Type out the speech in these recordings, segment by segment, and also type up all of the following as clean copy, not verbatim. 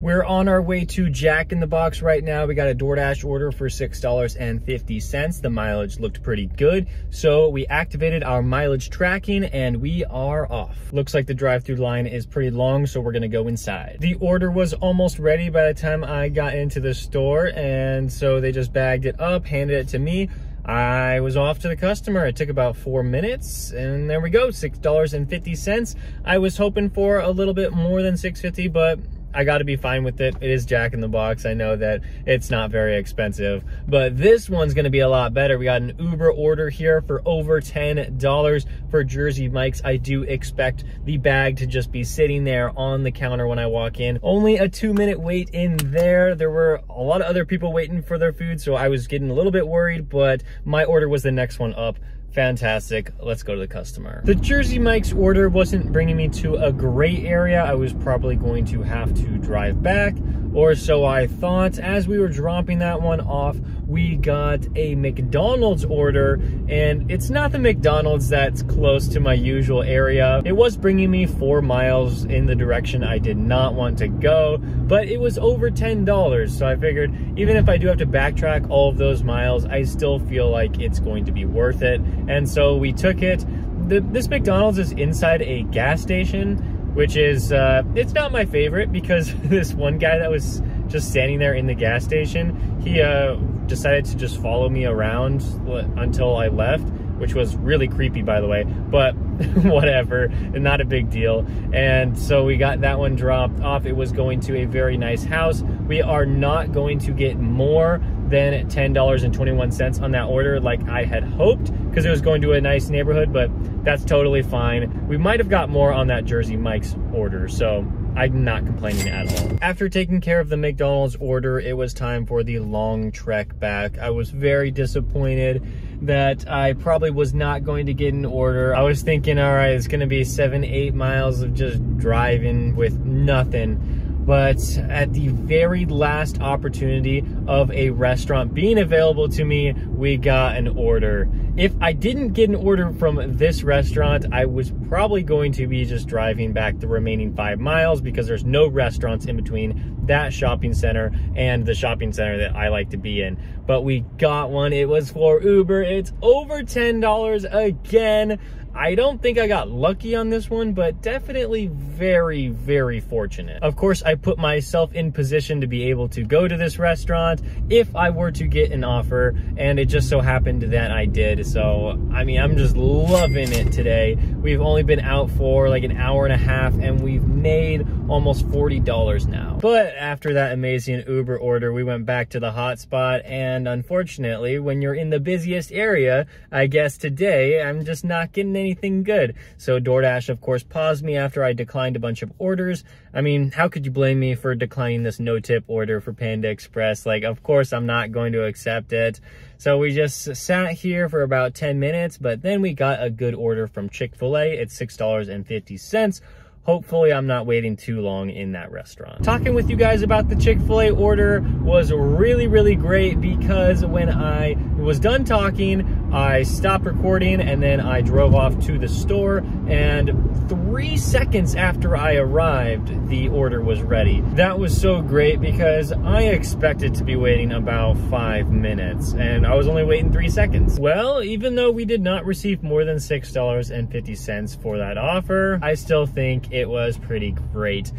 We're on our way to Jack in the Box right now. We got a DoorDash order for $6.50. The mileage looked pretty good, so we activated our mileage tracking and we are off. Looks like the drive-through line is pretty long, so we're gonna go inside. The order was almost ready by the time I got into the store, and so they just bagged it up, handed it to me. I was off to the customer. It took about 4 minutes, and there we go, $6.50. I was hoping for a little bit more than $6.50, but I got to be fine with it. It is Jack in the Box. I know that it's not very expensive, but this one's going to be a lot better. We got an Uber order here for over $10 for Jersey Mike's. I do expect the bag to just be sitting there on the counter when I walk in. Only a 2-minute wait in there. There were a lot of other people waiting for their food, so I was getting a little bit worried, but my order was the next one up. Fantastic. Let's go to the customer. The Jersey Mike's order wasn't bringing me to a gray area. I was probably going to have to drive back, or so I thought. As we were dropping that one off, we got a McDonald's order, and it's not the McDonald's that's close to my usual area. It was bringing me 4 miles in the direction I did not want to go, but it was over $10, so I figured even if I do have to backtrack all of those miles, I still feel like it's going to be worth it, and so we took it. This McDonald's is inside a gas station, which is, it's not my favorite because this one guy that was just standing there in the gas station, he decided to just follow me around until I left, which was really creepy, by the way, but whatever, not a big deal. And so we got that one dropped off. It was going to a very nice house. We are not going to get more than $10.21 on that order like I had hoped, because it was going to a nice neighborhood, but that's totally fine. We might have got more on that Jersey Mike's order, so I'm not complaining at all. After taking care of the McDonald's order, it was time for the long trek back. I was very disappointed that I probably was not going to get an order. I was thinking, all right, it's gonna be 7-8 miles of just driving with nothing. But at the very last opportunity of a restaurant being available to me, we got an order. If I didn't get an order from this restaurant, I was probably going to be just driving back the remaining 5 miles because there's no restaurants in between that shopping center and the shopping center that I like to be in. But we got one. It was for Uber. It's over $10 again. I don't think I got lucky on this one, but definitely very, very fortunate. Of course, I put myself in position to be able to go to this restaurant if I were to get an offer, and it just so happened that I did. So, I mean, I'm just loving it today. We've only been out for like an hour and a half, and we've made almost $40 now. But after that amazing Uber order, we went back to the hotspot, and unfortunately, when you're in the busiest area, I guess today, I'm just not getting anything good. So DoorDash, of course, paused me after I declined a bunch of orders. I mean, how could you blame me for declining this no-tip order for Panda Express? Like, of course, I'm not going to accept it. So we just sat here for about 10 minutes, but then we got a good order from Chick-fil-A. It's $6.50. Hopefully I'm not waiting too long in that restaurant. Talking with you guys about the Chick-fil-A order was really, really great, because when I was done talking, I stopped recording and then I drove off to the store, and 3 seconds after I arrived, the order was ready. That was so great because I expected to be waiting about 5 minutes and I was only waiting 3 seconds. Well, even though we did not receive more than $6.50 for that offer, I still think it was pretty great.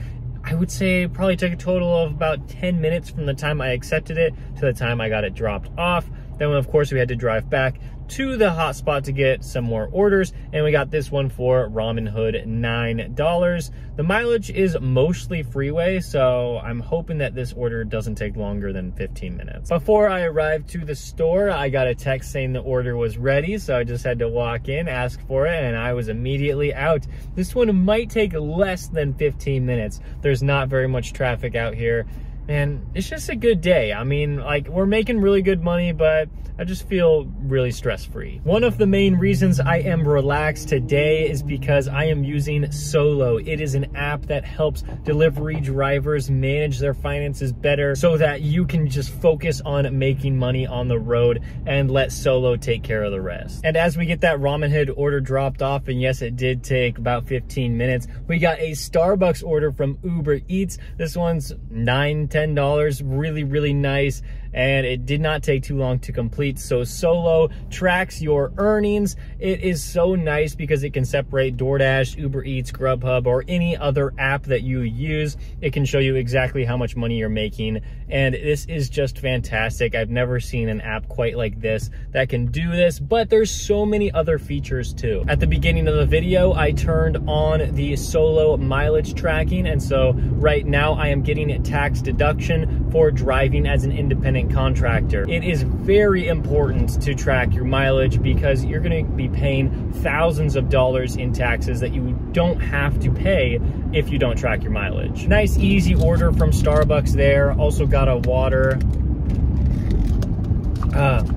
I would say it probably took a total of about 10 minutes from the time I accepted it to the time I got it dropped off. Then, of course, we had to drive back to the hotspot to get some more orders, and we got this one for Ramen Hood, $9. The mileage is mostly freeway, so I'm hoping that this order doesn't take longer than 15 minutes. Before I arrived to the store, I got a text saying the order was ready, so I just had to walk in, ask for it, and I was immediately out. This one might take less than 15 minutes. There's not very much traffic out here. man, it's just a good day. I mean, like, we're making really good money, but I just feel really stress-free. One of the main reasons I am relaxed today is because I am using Solo. It is an app that helps delivery drivers manage their finances better so that you can just focus on making money on the road and let Solo take care of the rest. And as we get that ramen hood order dropped off, and yes, it did take about 15 minutes, we got a Starbucks order from Uber Eats. This one's $9–10, really nice, and it did not take too long to complete. So Solo tracks your earnings. It is so nice because it can separate DoorDash, Uber Eats, Grubhub, or any other app that you use. It can show you exactly how much money you're making, and this is just fantastic. I've never seen an app quite like this that can do this, but there's so many other features too. At the beginning of the video, I turned on the Solo mileage tracking, and so right now I am getting a tax deduction for driving as an independent contractor. It is very important to track your mileage because you're going to be paying thousands of dollars in taxes that you don't have to pay if you don't track your mileage. Nice easy order from Starbucks there. Also got a water.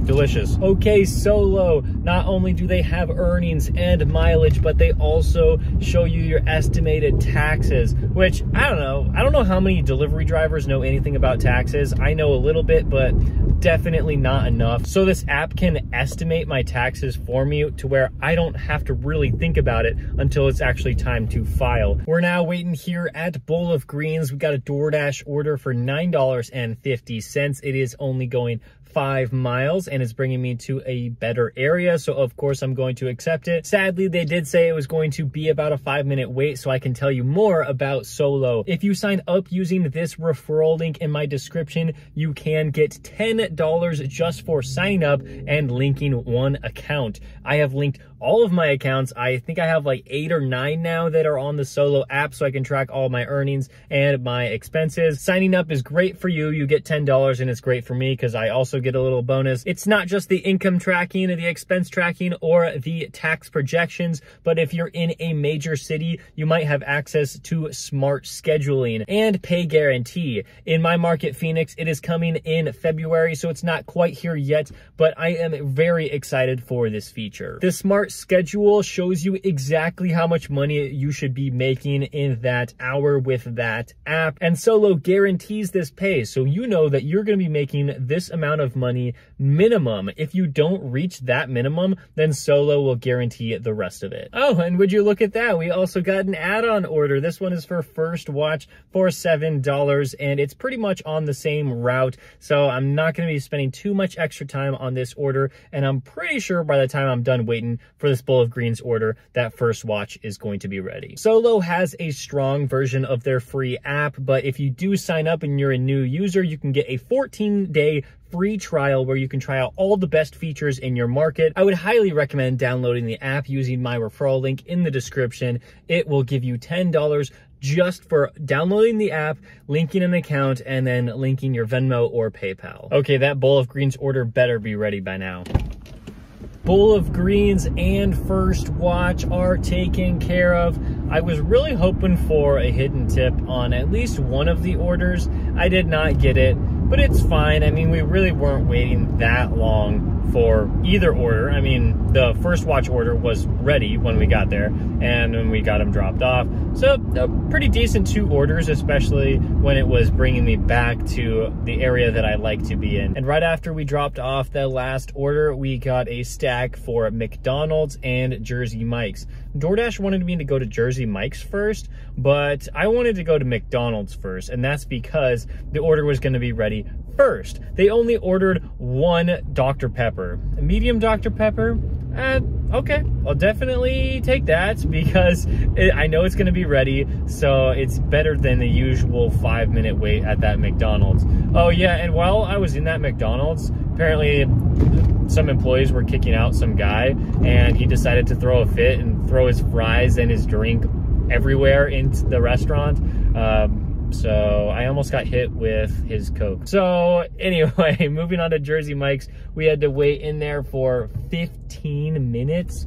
Delicious. Okay, Solo, not only do they have earnings and mileage, but they also show you your estimated taxes, which I don't know how many delivery drivers know anything about taxes. I know a little bit, but definitely not enough. So this app can estimate my taxes for me to where I don't have to really think about it until it's actually time to file. We're now waiting here at Bowl of Greens. We got a DoorDash order for $9.50. It is only going 5 miles and it's bringing me to a better area, so of course I'm going to accept it. Sadly, they did say it was going to be about a 5-minute wait, so I can tell you more about Solo. If you sign up using this referral link in my description, you can get $10 just for signing up and linking one account. I have linked all of my accounts. I think I have like 8 or 9 now that are on the Solo app, so I can track all my earnings and my expenses. Signing up is great for you. You get $10, and it's great for me because I also get a little bonus. It's not just the income tracking, the expense tracking, or the tax projections, but if you're in a major city, you might have access to smart scheduling and pay guarantee. In my market, Phoenix, it is coming in February, so it's not quite here yet, but I am very excited for this feature. The smart schedule shows you exactly how much money you should be making in that hour with that app, and Solo guarantees this pay, so you know that you're going to be making this amount of money minimum. If you don't reach that minimum, then Solo will guarantee the rest of it. Oh, and would you look at that, we also got an add-on order. This one is for First Watch for $7, and it's pretty much on the same route, so I'm not going to be spending too much extra time on this order, and I'm pretty sure by the time I'm done waiting for this Bowl of Greens order, that First Watch is going to be ready. Solo has a strong version of their free app, but if you do sign up and you're a new user, you can get a 14-day free trial where you can try out all the best features in your market. I would highly recommend downloading the app using my referral link in the description. It will give you $10 just for downloading the app, linking an account, and then linking your Venmo or PayPal. Okay, that Bowl of Greens order better be ready by now. Bowl of Greens and First Watch are taken care of. I was really hoping for a hidden tip on at least one of the orders. I did not get it, but it's fine. I mean, we really weren't waiting that long for either order. I mean, the First Watch order was ready when we got there and when we got them dropped off. So a pretty decent 2 orders, especially when it was bringing me back to the area that I like to be in. And right after we dropped off the last order, we got a stack for McDonald's and Jersey Mike's. DoorDash wanted me to go to Jersey Mike's first, but I wanted to go to McDonald's first, and that's because the order was going to be ready first. They only ordered 1 Dr. Pepper. A medium Dr. Pepper? Okay, I'll definitely take that because I know it's going to be ready, so it's better than the usual 5-minute wait at that McDonald's. Oh yeah, and while I was in that McDonald's, apparently some employees were kicking out some guy, and he decided to throw a fit and throw his fries and his drink everywhere into the restaurant. So I almost got hit with his Coke. So anyway, moving on to Jersey Mike's, we had to wait in there for 15 minutes.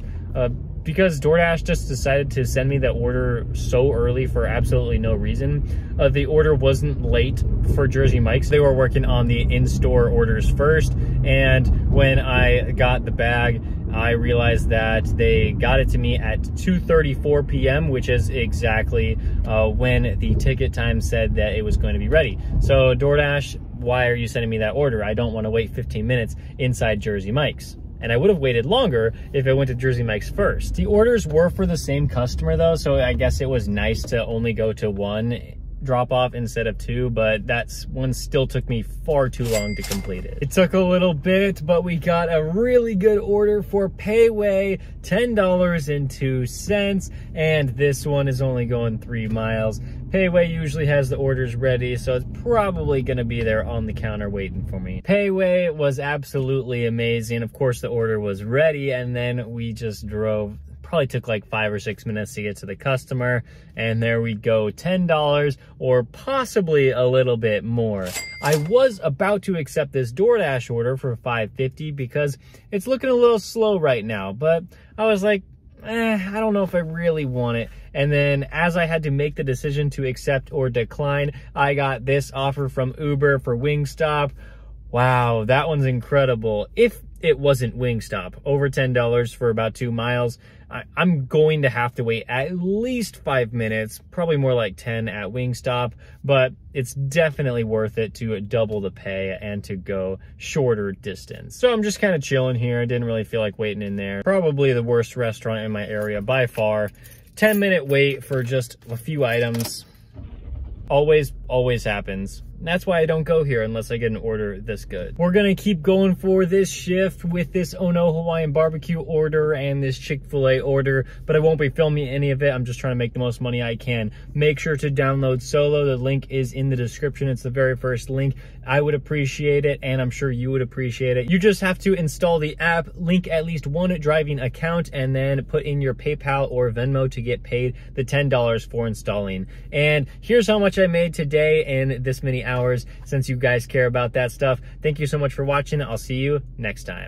because DoorDash just decided to send me the order so early for absolutely no reason. The order wasn't late for Jersey Mike's. They were working on the in-store orders first, and when I got the bag, I realized that they got it to me at 2:34 p.m., which is exactly when the ticket time said that it was going to be ready. So DoorDash, why are you sending me that order? I don't want to wait 15 minutes inside Jersey Mike's. And I would have waited longer if I went to Jersey Mike's first. The orders were for the same customer though, so I guess it was nice to only go to one drop off instead of two, but that's one still took me far too long to complete it. It took a little bit, but we got a really good order for Payway, $10.02, and this one is only going 3 miles. Payway usually has the orders ready, so it's probably gonna be there on the counter waiting for me. Payway was absolutely amazing. Of course, the order was ready, and then we just drove. Probably took like 5 or 6 minutes to get to the customer, and there we go, $10 or possibly a little bit more. I was about to accept this DoorDash order for $5.50 because it's looking a little slow right now, but I was like, I don't know if I really want it. And then as I had to make the decision to accept or decline, I got this offer from Uber for Wingstop. Wow, that one's incredible. If it wasn't Wingstop, over $10 for about 2 miles, I'm going to have to wait at least 5 minutes, probably more like 10 at Wingstop, but it's definitely worth it to double the pay and to go shorter distance. So I'm just kind of chilling here. I didn't really feel like waiting in there. Probably the worst restaurant in my area by far. 10-minute wait for just a few items. Always happens. That's why I don't go here unless I get an order this good. We're gonna keep going for this shift with this Oh No Hawaiian barbecue order and this Chick-fil-A order, but I won't be filming any of it. I'm just trying to make the most money I can. Make sure to download Solo. The link is in the description. It's the very first link. I would appreciate it, and I'm sure you would appreciate it. You just have to install the app, link at least one driving account, and then put in your PayPal or Venmo to get paid the $10 for installing. And here's how much I made today in this many hours, since you guys care about that stuff. Thank you so much for watching. I'll see you next time.